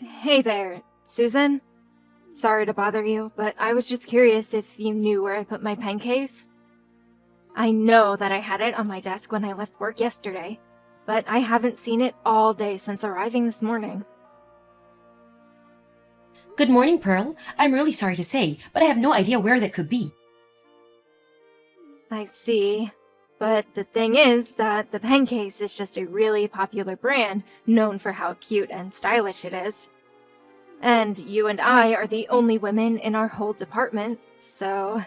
Hey there, Susan? Sorry to bother you, but I was just curious if you knew where I put my pen case. I know that I had it on my desk when I left work yesterday, but I haven't seen it all day since arriving this morning. Good morning, Pearl. I'm really sorry to say, but I have no idea where that could be. I see. But the thing is that the pen case is just a really popular brand known for how cute and stylish it is. And you and I are the only women in our whole department, so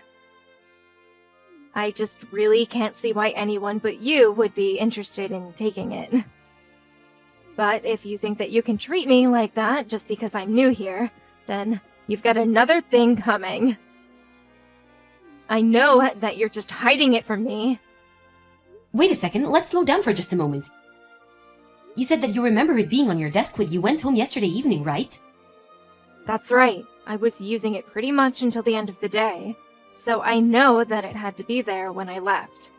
I just really can't see why anyone but you would be interested in taking it. But if you think that you can treat me like that just because I'm new here, then you've got another thing coming. I know that you're just hiding it from me. Wait a second, let's slow down for just a moment. You said that you remember it being on your desk when you went home yesterday evening, right? That's right. I was using it pretty much until the end of the day, so I know that it had to be there when I left.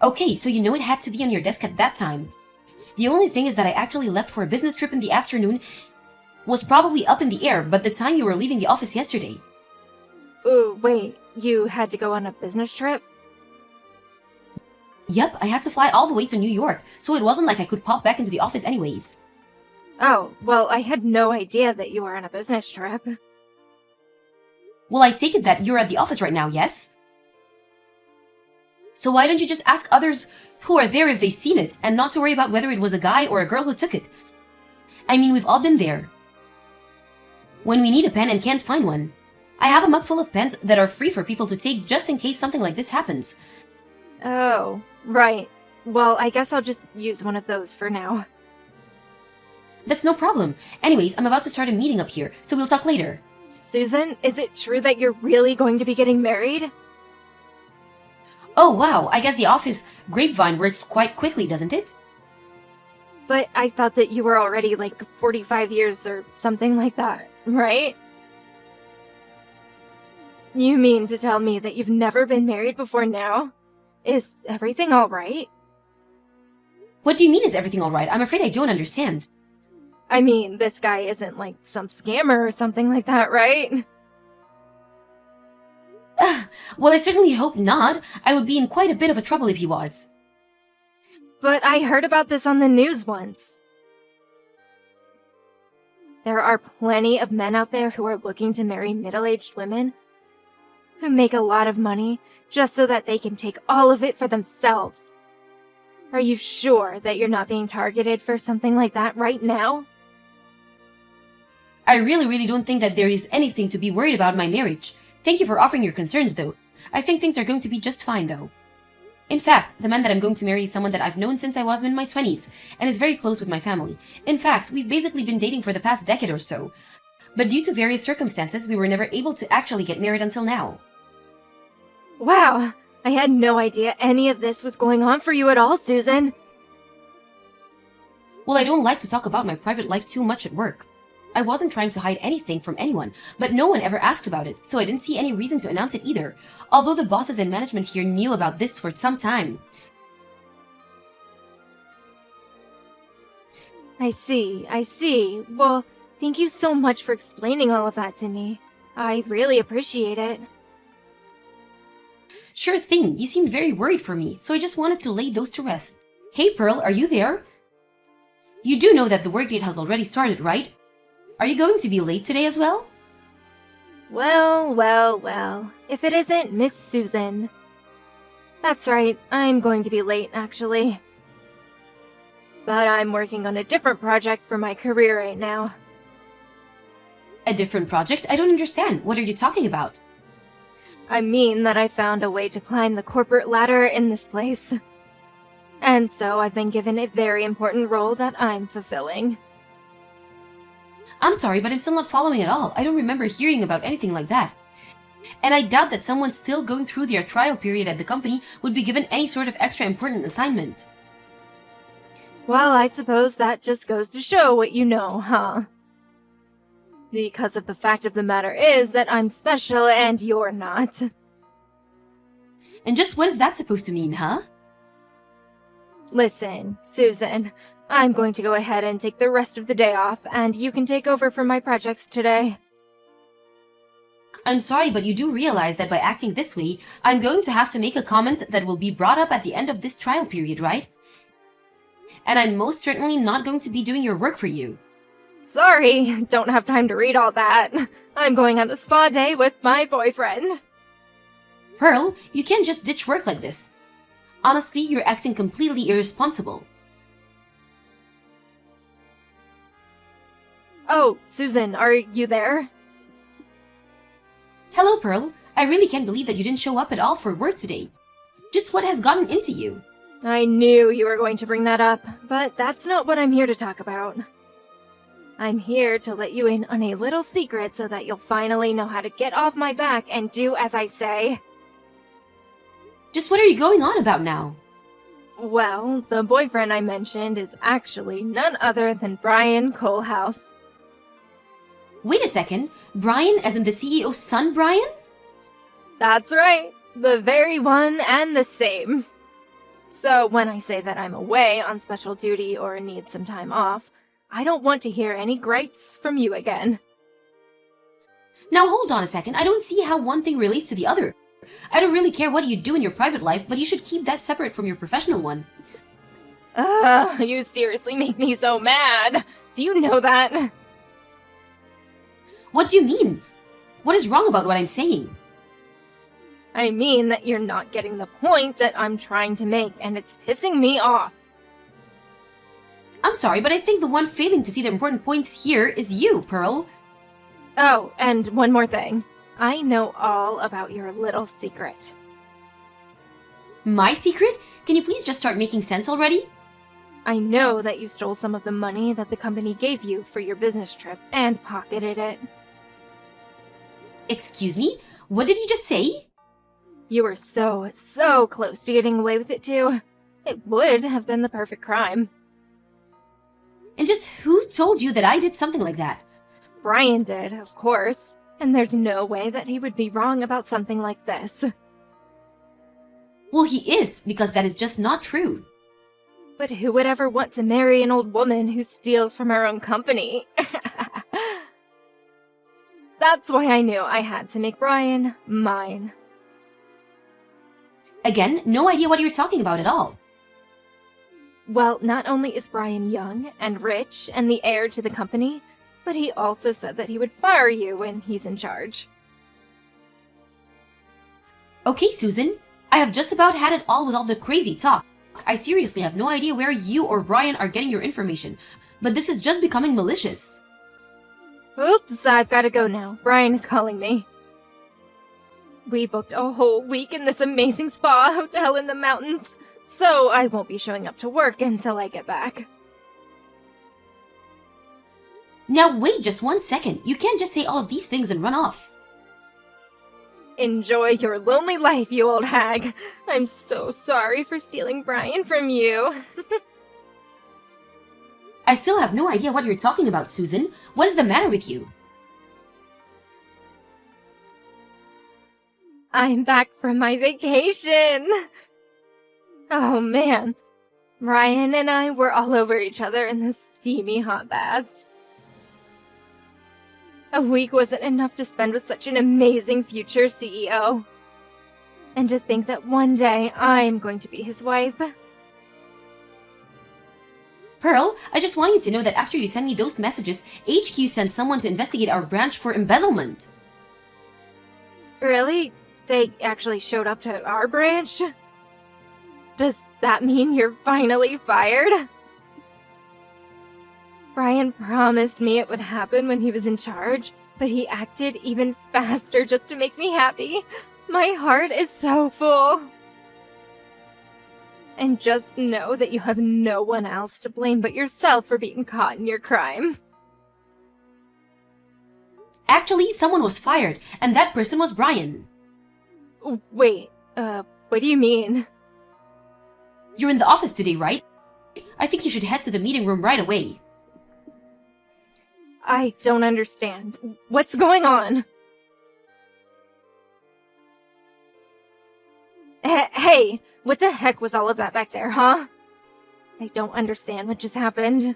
Okay, so you know it had to be on your desk at that time. The only thing is that I actually left for a business trip in the afternoon was probably up in the air, but the time you were leaving the office yesterday. Oh, wait, you had to go on a business trip? Yep, I had to fly all the way to New York, so it wasn't like I could pop back into the office anyways. Oh, well, I had no idea that you were on a business trip. Well, I take it that you're at the office right now, yes? So why don't you just ask others who are there if they've seen it, and not to worry about whether it was a guy or a girl who took it? I mean, we've all been there. When we need a pen and can't find one. I have a mug full of pens that are free for people to take just in case something like this happens. Oh, right. Well, I guess I'll just use one of those for now. That's no problem. Anyways, I'm about to start a meeting up here, so we'll talk later. Susan, is it true that you're really going to be getting married? Oh wow, I guess the office grapevine works quite quickly, doesn't it? But I thought that you were already like 45 years or something like that, right? You mean to tell me that you've never been married before now? Is everything all right? What do you mean is everything alright? I'm afraid I don't understand. I mean, this guy isn't like some scammer or something like that, right? Well, I certainly hope not. I would be in quite a bit of a trouble if he was. But I heard about this on the news once. There are plenty of men out there who are looking to marry middle-aged women who make a lot of money just so that they can take all of it for themselves. Are you sure that you're not being targeted for something like that right now? I really don't think that there is anything to be worried about in my marriage. Thank you for offering your concerns, though. I think things are going to be just fine, though. In fact, the man that I'm going to marry is someone that I've known since I was in my 20s, and is very close with my family. In fact, we've basically been dating for the past decade or so. But due to various circumstances, we were never able to actually get married until now. Wow, I had no idea any of this was going on for you at all, Susan. Well, I don't like to talk about my private life too much at work. I wasn't trying to hide anything from anyone, but no one ever asked about it, so I didn't see any reason to announce it either, although the bosses and management here knew about this for some time. I see. Well, thank you so much for explaining all of that to me. I really appreciate it. Sure thing, you seemed very worried for me, so I just wanted to lay those to rest. Hey Pearl, are you there? You do know that the workdate has already started, right? Are you going to be late today as well? Well. If it isn't Miss Susan. That's right, I'm going to be late, actually. But I'm working on a different project for my career right now. A different project? I don't understand. What are you talking about? I mean that I found a way to climb the corporate ladder in this place. And so I've been given a very important role that I'm fulfilling. I'm sorry, but I'm still not following at all. I don't remember hearing about anything like that. And I doubt that someone still going through their trial period at the company would be given any sort of extra important assignment. Well, I suppose that just goes to show what you know, huh? Because of the fact of the matter is that I'm special and you're not. And just what is that supposed to mean, huh? Listen, Susan, I'm going to go ahead and take the rest of the day off, and you can take over for my projects today. I'm sorry, but you do realize that by acting this way, I'm going to have to make a comment that will be brought up at the end of this trial period, right? And I'm most certainly not going to be doing your work for you. Sorry, don't have time to read all that. I'm going on a spa day with my boyfriend. Pearl, you can't just ditch work like this. Honestly, you're acting completely irresponsible. Oh, Susan, are you there? Hello, Pearl. I really can't believe that you didn't show up at all for work today. Just what has gotten into you? I knew you were going to bring that up, but that's not what I'm here to talk about. I'm here to let you in on a little secret so that you'll finally know how to get off my back and do as I say. Just what are you going on about now? Well, the boyfriend I mentioned is actually none other than Brian Colehouse. Wait a second. Brian, as in the CEO's son, Brian? That's right, the very one and the same. So when I say that I'm away on special duty or need some time off, I don't want to hear any gripes from you again. Now hold on a second. I don't see how one thing relates to the other. I don't really care what you do in your private life, but you should keep that separate from your professional one. You seriously make me so mad. Do you know that? What do you mean? What is wrong about what I'm saying? I mean that you're not getting the point that I'm trying to make, and it's pissing me off. I'm sorry, but I think the one failing to see the important points here is you, Pearl. Oh, and one more thing. I know all about your little secret. My secret? Can you please just start making sense already? I know that you stole some of the money that the company gave you for your business trip and pocketed it. Excuse me? What did you just say? You were so close to getting away with it too. It would have been the perfect crime. And just who told you that I did something like that? Brian did, of course. And there's no way that he would be wrong about something like this. Well, he is, because that is just not true. But who would ever want to marry an old woman who steals from her own company? That's why I knew I had to make Brian mine. Again, no idea what you're talking about at all. Well, not only is Brian young and rich and the heir to the company, but he also said that he would fire you when he's in charge. Okay, Susan. I have just about had it all with all the crazy talk. I seriously have no idea where you or Brian are getting your information, but this is just becoming malicious. Oops, I've got to go now. Brian is calling me. We booked a whole week in this amazing spa hotel in the mountains, so I won't be showing up to work until I get back. Now wait just 1 second. You can't just say all of these things and run off. Enjoy your lonely life, you old hag. I'm so sorry for stealing Brian from you. I still have no idea what you're talking about, Susan. What is the matter with you? I'm back from my vacation. Oh man, Brian and I were all over each other in those steamy hot baths. A week wasn't enough to spend with such an amazing future CEO. And to think that one day I'm going to be his wife. Pearl, I just want you to know that after you send me those messages, HQ sent someone to investigate our branch for embezzlement. Really? They actually showed up to our branch? Does that mean you're finally fired? Brian promised me it would happen when he was in charge, but he acted even faster just to make me happy. My heart is so full. And just know that you have no one else to blame but yourself for being caught in your crime. Actually, someone was fired, and that person was Brian. Wait, what do you mean? You're in the office today, right? I think you should head to the meeting room right away. I don't understand. What's going on? Hey, what the heck was all of that back there, huh? I don't understand what just happened.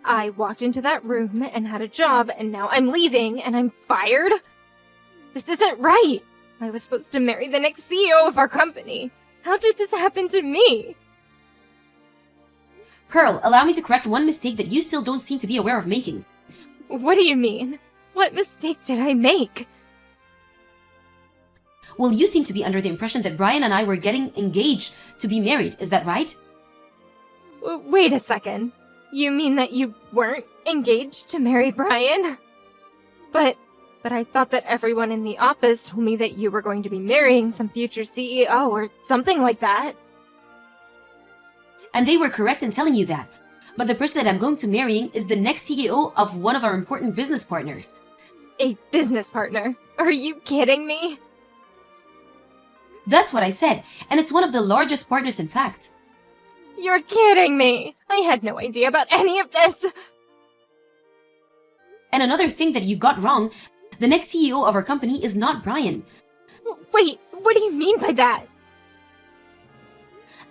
I walked into that room and had a job, and now I'm leaving and I'm fired? This isn't right. I was supposed to marry the next CEO of our company. How did this happen to me? Pearl, allow me to correct one mistake that you still don't seem to be aware of making. What do you mean? What mistake did I make? Well, you seem to be under the impression that Brian and I were getting engaged to be married, is that right? Wait a second. You mean that you weren't engaged to marry Brian? But I thought that everyone in the office told me that you were going to be marrying some future CEO or something like that. And they were correct in telling you that. But the person that I'm going to marrying is the next CEO of one of our important business partners. A business partner? Are you kidding me? That's what I said, and it's one of the largest partners in fact. You're kidding me! I had no idea about any of this! And another thing that you got wrong, the next CEO of our company is not Brian. Wait, what do you mean by that?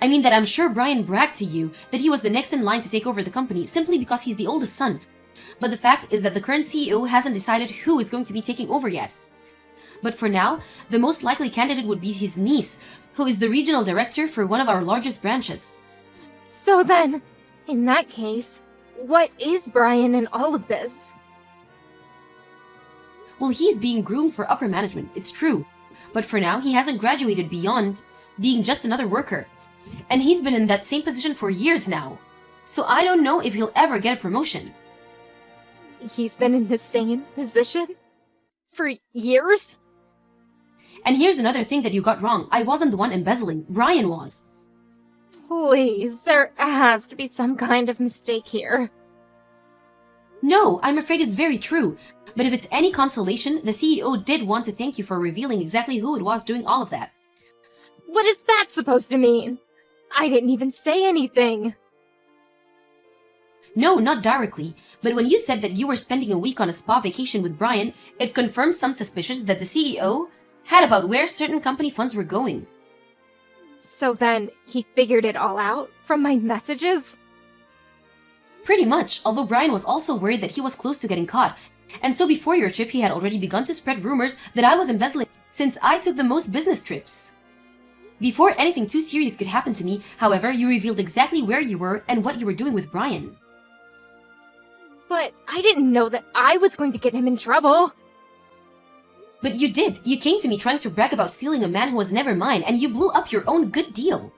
I mean that I'm sure Brian bragged to you that he was the next in line to take over the company simply because he's the oldest son. But the fact is that the current CEO hasn't decided who is going to be taking over yet. But for now, the most likely candidate would be his niece, who is the regional director for one of our largest branches. So then, in that case, what is Brian in all of this? Well, he's being groomed for upper management, it's true. But for now, he hasn't graduated beyond being just another worker. And he's been in that same position for years now. So I don't know if he'll ever get a promotion. He's been in the same position? For years? And here's another thing that you got wrong. I wasn't the one embezzling. Brian was. Please, there has to be some kind of mistake here. No, I'm afraid it's very true. But if it's any consolation, the CEO did want to thank you for revealing exactly who it was doing all of that. What is that supposed to mean? I didn't even say anything. No, not directly. But when you said that you were spending a week on a spa vacation with Brian, it confirmed some suspicions that the CEO had about where certain company funds were going. So then, he figured it all out from my messages? Pretty much, although Brian was also worried that he was close to getting caught. And so before your trip, he had already begun to spread rumors that I was embezzling since I took the most business trips. Before anything too serious could happen to me, however, you revealed exactly where you were and what you were doing with Brian. But I didn't know that I was going to get him in trouble. But you did. You came to me trying to brag about stealing a man who was never mine, and you blew up your own good deal.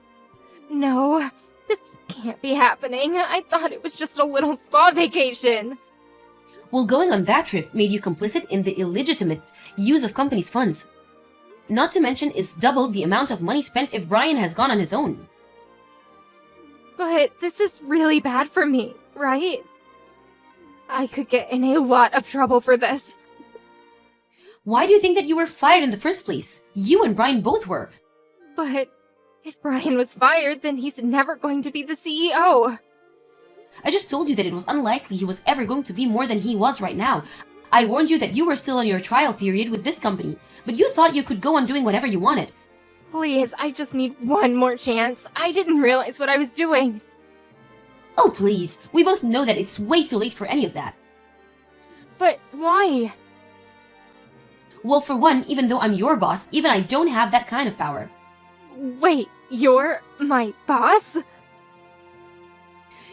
No, this can't be happening. I thought it was just a little spa vacation. Well, going on that trip made you complicit in the illegitimate use of company's funds. Not to mention, it's doubled the amount of money spent if Brian has gone on his own. But this is really bad for me, right? I could get in a lot of trouble for this. Why do you think that you were fired in the first place? You and Brian both were. But if Brian was fired, then he's never going to be the CEO. I just told you that it was unlikely he was ever going to be more than he was right now. I warned you that you were still on your trial period with this company, but you thought you could go on doing whatever you wanted. Please, I just need one more chance. I didn't realize what I was doing. Oh, please. We both know that it's way too late for any of that. But why? Well, for one, even though I'm your boss, even I don't have that kind of power. Wait, you're my boss?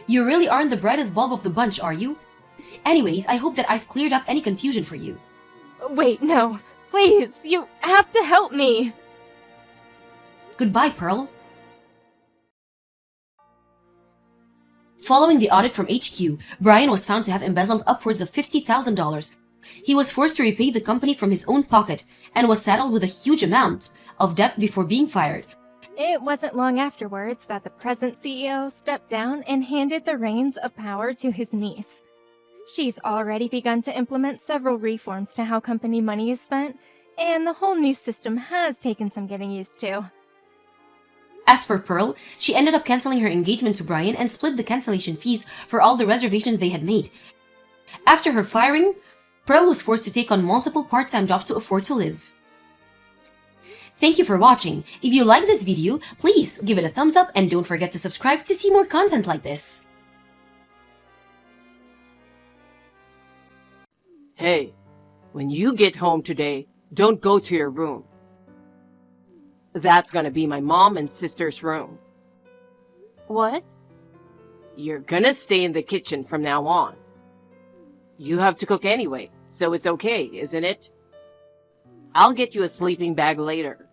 You really aren't the brightest bulb of the bunch, are you? Anyways, I hope that I've cleared up any confusion for you. Wait, no. Please, you have to help me. Goodbye, Pearl. Following the audit from HQ, Brian was found to have embezzled upwards of $50,000. He was forced to repay the company from his own pocket and was saddled with a huge amount of debt before being fired. It wasn't long afterwards that the present CEO stepped down and handed the reins of power to his niece. She's already begun to implement several reforms to how company money is spent, and the whole new system has taken some getting used to. As for Pearl, she ended up canceling her engagement to Brian and split the cancellation fees for all the reservations they had made. After her firing, Pearl was forced to take on multiple part-time jobs to afford to live. Thank you for watching. If you like this video, please give it a thumbs up and don't forget to subscribe to see more content like this. Hey, when you get home today, don't go to your room. That's gonna be my mom and sister's room. What? You're gonna stay in the kitchen from now on. You have to cook anyway, so it's okay, isn't it? I'll get you a sleeping bag later.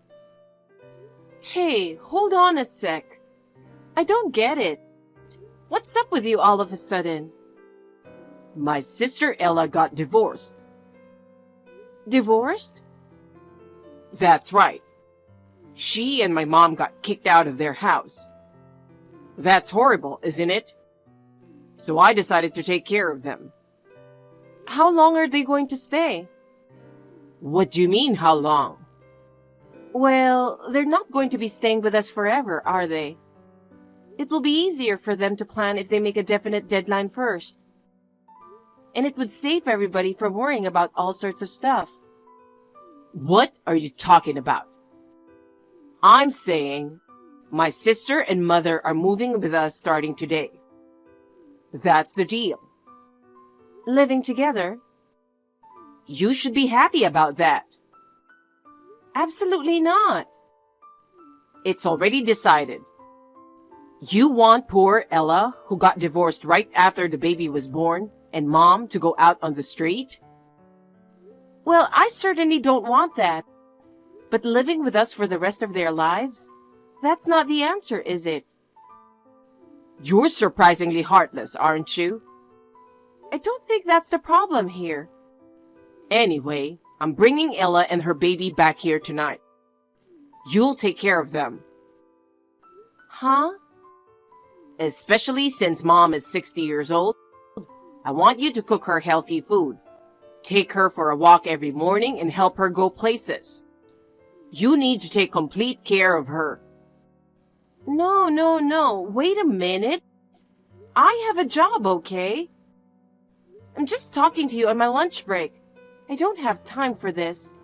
Hey, hold on a sec. I don't get it. What's up with you all of a sudden? My sister Ella got divorced. Divorced? That's right. She and my mom got kicked out of their house. That's horrible, isn't it? So I decided to take care of them. How long are they going to stay? What do you mean, how long? Well, they're not going to be staying with us forever, are they? It will be easier for them to plan if they make a definite deadline first. And it would save everybody from worrying about all sorts of stuff. What are you talking about? I'm saying my sister and mother are moving with us starting today. That's the deal. Living together? You should be happy about that. Absolutely not. It's already decided. You want poor Ella, who got divorced right after the baby was born, and mom to go out on the street? Well, I certainly don't want that. But living with us for the rest of their lives? That's not the answer, is it? You're surprisingly heartless, aren't you? I don't think that's the problem here. Anyway, I'm bringing Ella and her baby back here tonight. You'll take care of them. Huh? Especially since mom is 60 years old, I want you to cook her healthy food. Take her for a walk every morning and help her go places. You need to take complete care of her. No. Wait a minute. I have a job, okay? I'm just talking to you on my lunch break. I don't have time for this.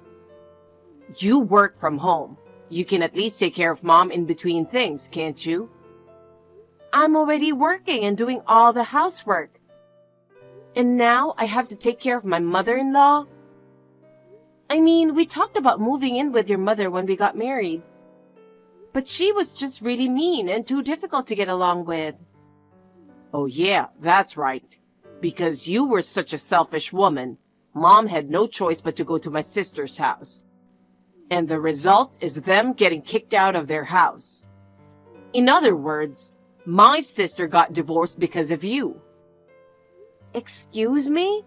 You work from home. You can at least take care of mom in between things, can't you? I'm already working and doing all the housework. And now I have to take care of my mother-in-law? I mean, we talked about moving in with your mother when we got married. But she was just really mean and too difficult to get along with. Oh yeah, that's right. Because you were such a selfish woman, mom had no choice but to go to my sister's house. And the result is them getting kicked out of their house. In other words, my sister got divorced because of you. Excuse me?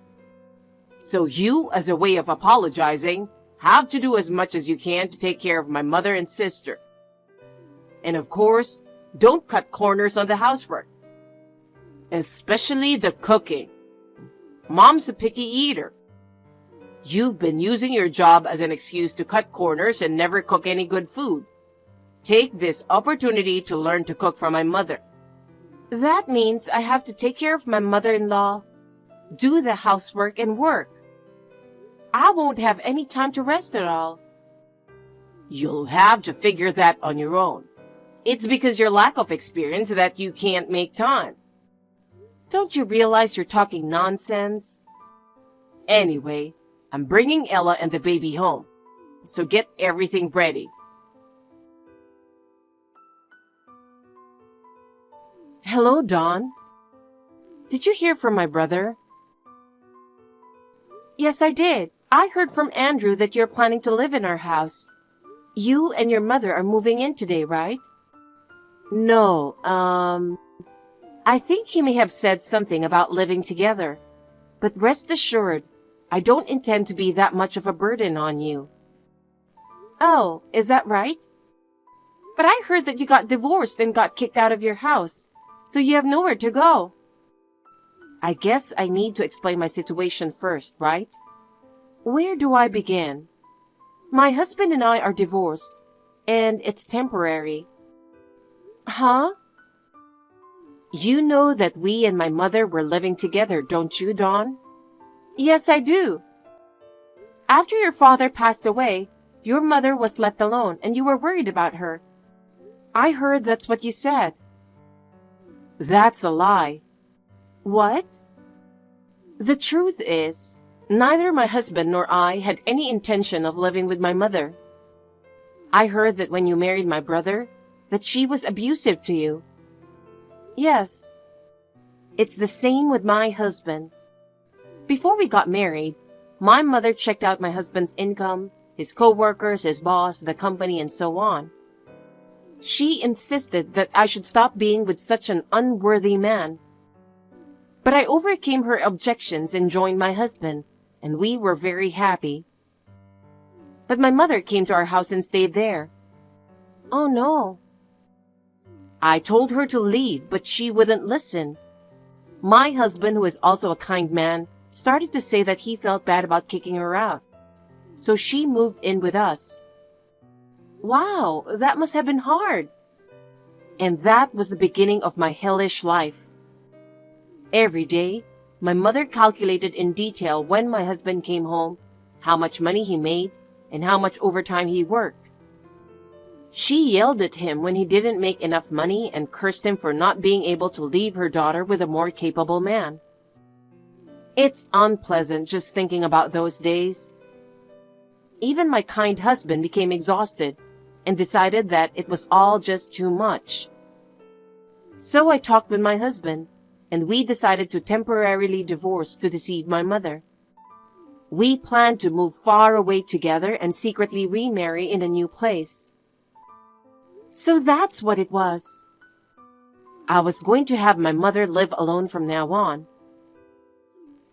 So you, as a way of apologizing, have to do as much as you can to take care of my mother and sister. And of course, don't cut corners on the housework. Especially the cooking. Mom's a picky eater. You've been using your job as an excuse to cut corners and never cook any good food. Take this opportunity to learn to cook for my mother. That means I have to take care of my mother-in-law, do the housework, and work. I won't have any time to rest at all. You'll have to figure that on your own. It's because your lack of experience that you can't make time. Don't you realize you're talking nonsense? Anyway, I'm bringing Ella and the baby home, so get everything ready. Hello, Dawn. Did you hear from my brother? Yes, I did. I heard from Andrew that you're planning to live in our house. You and your mother are moving in today, right? No, I think he may have said something about living together. But rest assured, I don't intend to be that much of a burden on you. Oh, is that right? But I heard that you got divorced and got kicked out of your house, so you have nowhere to go. I guess I need to explain my situation first, right? Where do I begin? My husband and I are divorced, and it's temporary. Huh? You know that we and my mother were living together, don't you, Dawn? Yes, I do. After your father passed away, Your mother was left alone and you were worried about her. I heard that's what you said. That's a lie. What? The truth is, neither my husband nor I had any intention of living with my mother. I heard that when you married my brother, that she was abusive to you. Yes. It's the same with my husband. Before we got married, my mother checked out my husband's income, his co-workers, his boss, the company, and so on. She insisted that I should stop being with such an unworthy man. But I overcame her objections and joined my husband, and we were very happy. But my mother came to our house and stayed there. Oh no. I told her to leave, but she wouldn't listen. My husband, who is also a kind man, started to say that he felt bad about kicking her out. So she moved in with us. Wow, that must have been hard. And that was the beginning of my hellish life. Every day, my mother calculated in detail when my husband came home, how much money he made, and how much overtime he worked. She yelled at him when he didn't make enough money and cursed him for not being able to leave her daughter with a more capable man. It's unpleasant just thinking about those days. Even my kind husband became exhausted and decided that it was all just too much. So I talked with my husband, and we decided to temporarily divorce to deceive my mother. We planned to move far away together and secretly remarry in a new place. So that's what it was. I was going to have my mother live alone from now on.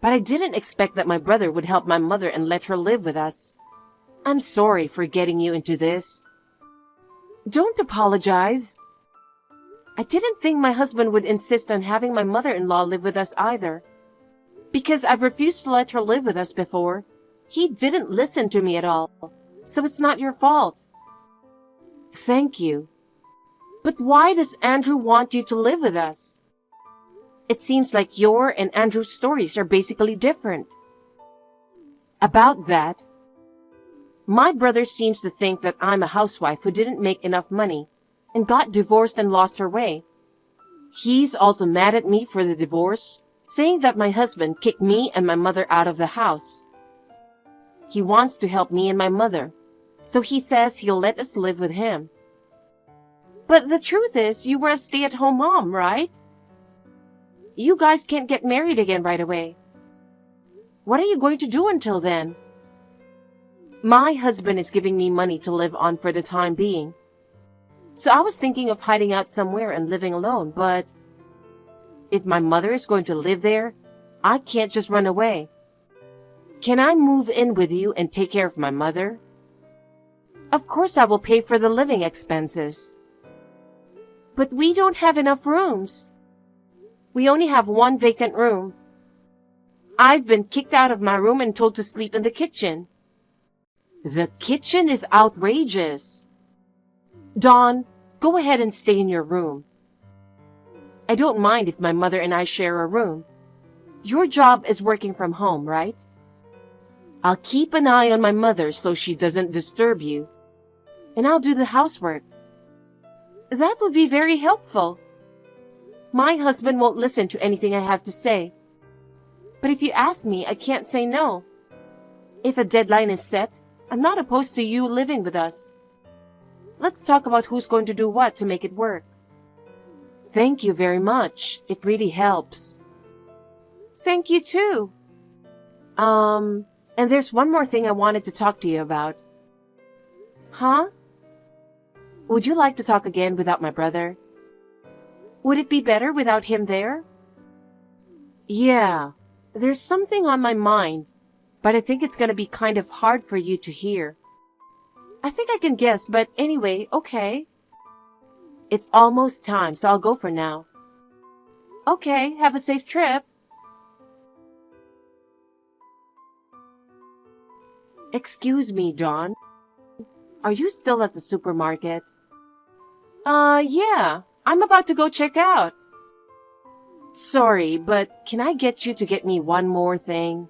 But I didn't expect that my brother would help my mother and let her live with us. I'm sorry for getting you into this. Don't apologize. I didn't think my husband would insist on having my mother-in-law live with us either. Because I've refused to let her live with us before. He didn't listen to me at all. So it's not your fault. Thank you. But why does Andrew want you to live with us? It seems like your and Andrew's stories are basically different. About that, my brother seems to think that I'm a housewife who didn't make enough money and got divorced and lost her way. He's also mad at me for the divorce, saying that my husband kicked me and my mother out of the house. He wants to help me and my mother, so he says he'll let us live with him. But the truth is, you were a stay-at-home mom, right? You guys can't get married again right away. What are you going to do until then? My husband is giving me money to live on for the time being. So I was thinking of hiding out somewhere and living alone, but if my mother is going to live there, I can't just run away. Can I move in with you and take care of my mother? Of course I will pay for the living expenses. But we don't have enough rooms. We only have one vacant room. I've been kicked out of my room and told to sleep in the kitchen. The kitchen is outrageous. Dawn, go ahead and stay in your room. I don't mind if my mother and I share a room. Your job is working from home, right? I'll keep an eye on my mother so she doesn't disturb you. And I'll do the housework. That would be very helpful. My husband won't listen to anything I have to say. But if you ask me, I can't say no. If a deadline is set, I'm not opposed to you living with us. Let's talk about who's going to do what to make it work. Thank you very much. It really helps. Thank you too. And there's one more thing I wanted to talk to you about. Huh? Would you like to talk again without my brother? Would it be better without him there? Yeah, there's something on my mind, but I think it's gonna be kind of hard for you to hear. I think I can guess, but anyway, okay. It's almost time, so I'll go for now. Okay, have a safe trip. Excuse me, Dawn. Are you still at the supermarket? Yeah. I'm about to go check out. Sorry, but can I get you to get me one more thing?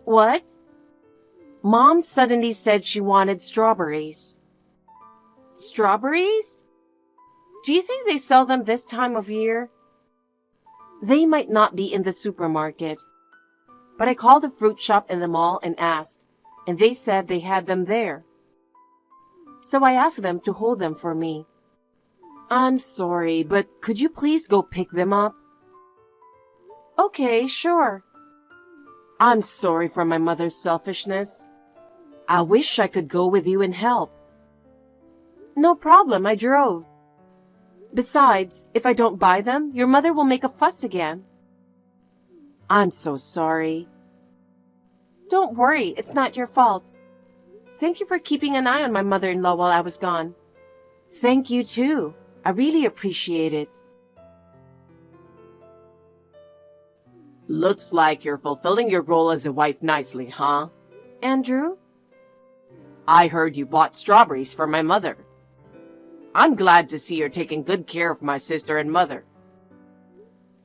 What? Mom suddenly said she wanted strawberries. Strawberries? Do you think they sell them this time of year? They might not be in the supermarket. But I called a fruit shop in the mall and asked, and they said they had them there. So I asked them to hold them for me. I'm sorry, but could you please go pick them up? Okay, sure. I'm sorry for my mother's selfishness. I wish I could go with you and help. No problem, I drove. Besides, if I don't buy them, your mother will make a fuss again. I'm so sorry. Don't worry, it's not your fault. Thank you for keeping an eye on my mother-in-law while I was gone. Thank you too. I really appreciate it. Looks like you're fulfilling your role as a wife nicely, huh? Andrew? I heard you bought strawberries for my mother. I'm glad to see you're taking good care of my sister and mother.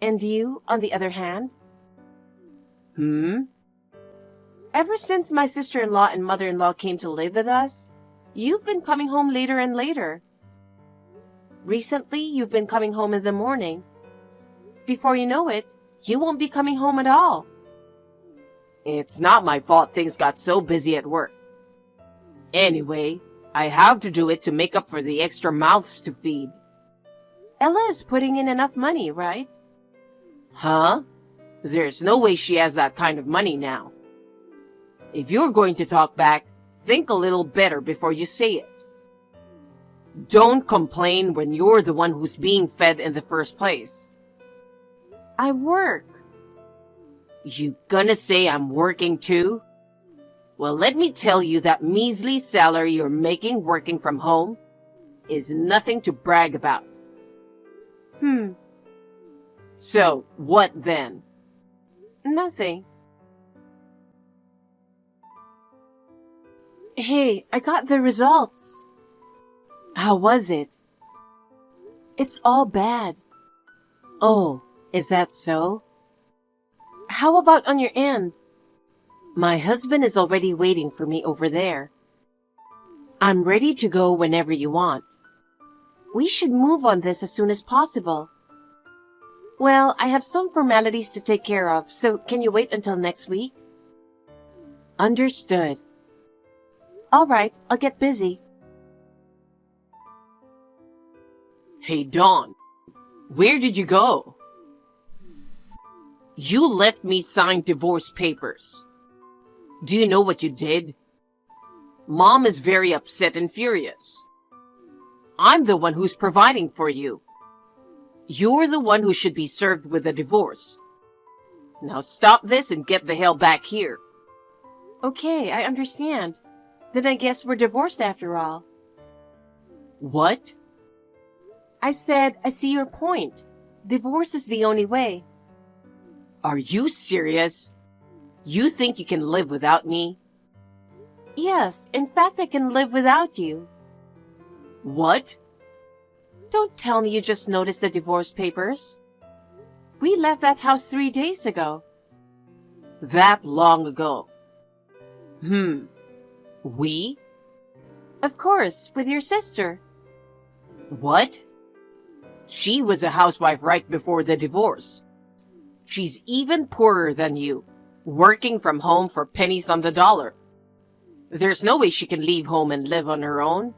And you, on the other hand? Ever Ever since my sister-in-law and mother-in-law came to live with us, you've been coming home later and later. Recently, you've been coming home in the morning. Before you know it, you won't be coming home at all. It's not my fault things got so busy at work. Anyway, I have to do it to make up for the extra mouths to feed. Ella is putting in enough money, right? Huh? There's no way she has that kind of money now. If you're going to talk back, think a little better before you say it. Don't complain when you're the one who's being fed in the first place. I work. You gonna say I'm working too? Well, let me tell you that measly salary you're making working from home is nothing to brag about. So, what then? Nothing. Hey, I got the results. How was it? It's all bad. Oh, is that so? How about on your end? My husband is already waiting for me over there. I'm ready to go whenever you want. We should move on this as soon as possible. Well, I have some formalities to take care of, so can you wait until next week? Understood. All right, I'll get busy. Hey, Dawn, where did you go? You left me signed divorce papers. Do you know what you did? Mom is very upset and furious. I'm the one who's providing for you. You're the one who should be served with a divorce. Now stop this and get the hell back here. Okay, I understand. Then I guess we're divorced after all. What? I said, I see your point. Divorce is the only way. Are you serious? You think you can live without me? Yes, in fact, I can live without you. What? Don't tell me you just noticed the divorce papers. We left that house 3 days ago. That long ago. We? Of course, with your sister. What? She was a housewife right before the divorce. She's even poorer than you, working from home for pennies on the dollar. There's no way she can leave home and live on her own.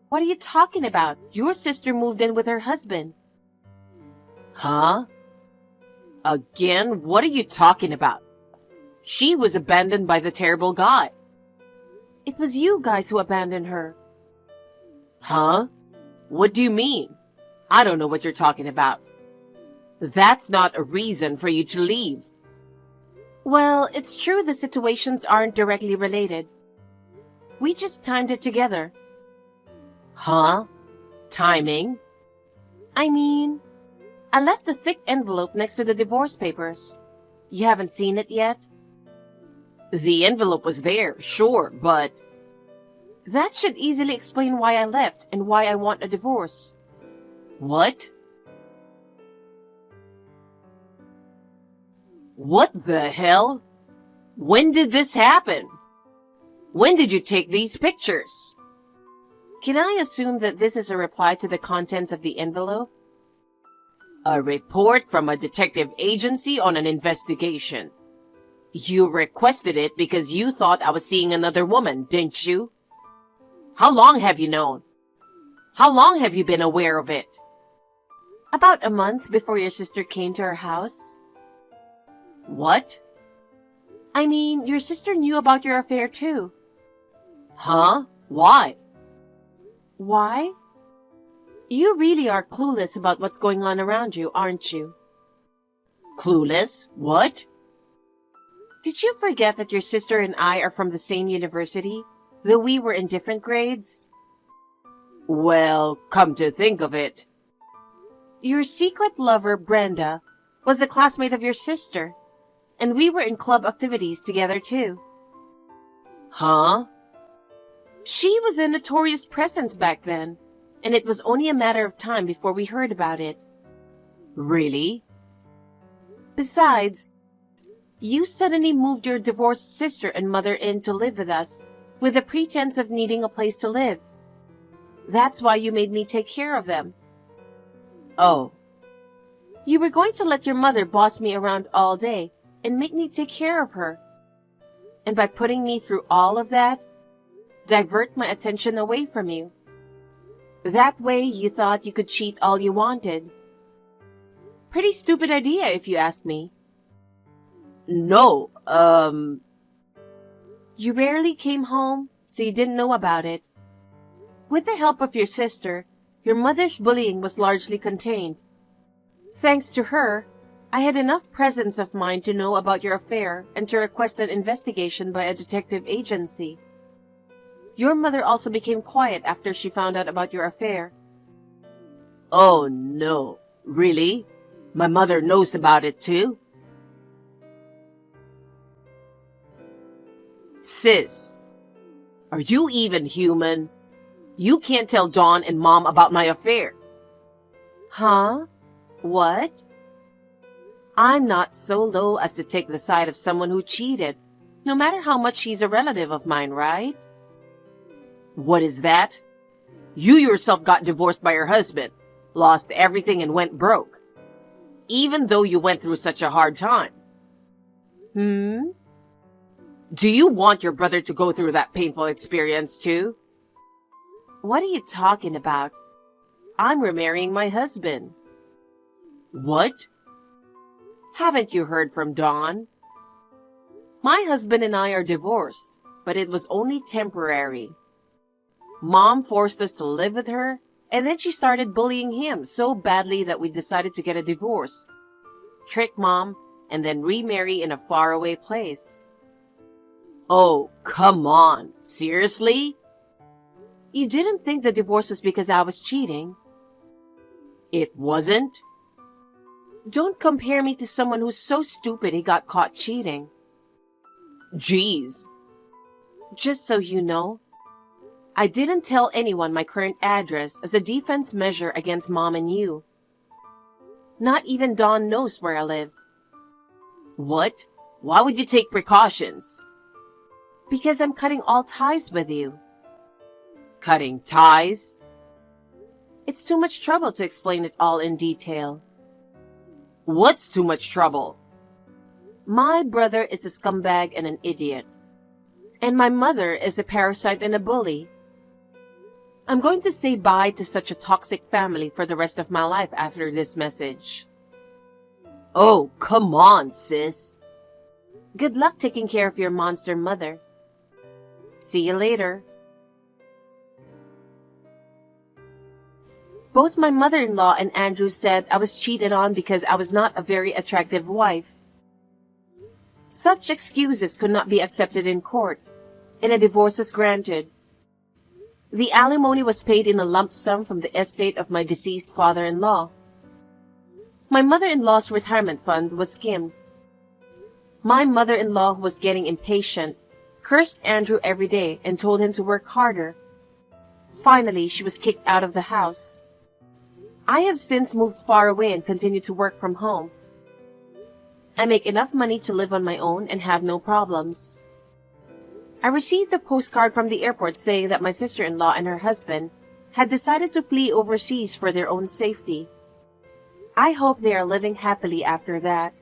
What are you talking about? Your sister moved in with her husband. Huh? Again, what are you talking about? She was abandoned by the terrible guy. It was you guys who abandoned her. Huh? What do you mean? I don't know what you're talking about. That's not a reason for you to leave. Well, it's true the situations aren't directly related. We just timed it together. Huh? Timing? I mean, I left a thick envelope next to the divorce papers. You haven't seen it yet? The envelope was there, sure, but... That should easily explain why I left and why I want a divorce. What? What the hell? When did this happen? When did you take these pictures? Can I assume that this is a reply to the contents of the envelope? A report from a detective agency on an investigation. You requested it because you thought I was seeing another woman, didn't you? How long have you known? How long have you been aware of it? About a month before your sister came to our house. What? I mean, your sister knew about your affair too. Huh? Why? Why? You really are clueless about what's going on around you, aren't you? Clueless? What? Did you forget that your sister and I are from the same university, though we were in different grades? Well, come to think of it. Your secret lover, Brenda, was a classmate of your sister, and we were in club activities together too. Huh? She was a notorious presence back then, and it was only a matter of time before we heard about it. Really? Besides, you suddenly moved your divorced sister and mother in to live with us, with the pretense of needing a place to live. That's why you made me take care of them. Oh. You were going to let your mother boss me around all day and make me take care of her. And by putting me through all of that, divert my attention away from you. That way you thought you could cheat all you wanted. Pretty stupid idea if you ask me. No, You rarely came home, so you didn't know about it. With the help of your sister, your mother's bullying was largely contained. Thanks to her, I had enough presence of mind to know about your affair and to request an investigation by a detective agency. Your mother also became quiet after she found out about your affair. Oh no. Really? My mother knows about it too? Sis, are you even human? You can't tell Dawn and Mom about my affair. Huh? What? I'm not so low as to take the side of someone who cheated, no matter how much she's a relative of mine, right? What is that? You yourself got divorced by your husband, lost everything and went broke. Even though you went through such a hard time. Do you want your brother to go through that painful experience too? What are you talking about? I'm remarrying my husband. What? Haven't you heard from Dawn? My husband and I are divorced, but it was only temporary. Mom forced us to live with her, and then she started bullying him so badly that we decided to get a divorce, trick Mom, and then remarry in a faraway place. Oh, come on. Seriously? You didn't think the divorce was because I was cheating? It wasn't? Don't compare me to someone who's so stupid he got caught cheating. Jeez. Just so you know, I didn't tell anyone my current address as a defense measure against Mom and you. Not even Dawn knows where I live. What? Why would you take precautions? Because I'm cutting all ties with you. Cutting ties? It's too much trouble to explain it all in detail. What's too much trouble? My brother is a scumbag and an idiot. And my mother is a parasite and a bully. I'm going to say bye to such a toxic family for the rest of my life after this message. Oh, come on, sis. Good luck taking care of your monster mother. See you later. Both my mother-in-law and Andrew said I was cheated on because I was not a very attractive wife. Such excuses could not be accepted in court, and a divorce was granted. The alimony was paid in a lump sum from the estate of my deceased father-in-law. My mother-in-law's retirement fund was skimmed. My mother-in-law, who was getting impatient, cursed Andrew every day and told him to work harder. Finally, she was kicked out of the house. I have since moved far away and continued to work from home. I make enough money to live on my own and have no problems. I received a postcard from the airport saying that my sister-in-law and her husband had decided to flee overseas for their own safety. I hope they are living happily after that.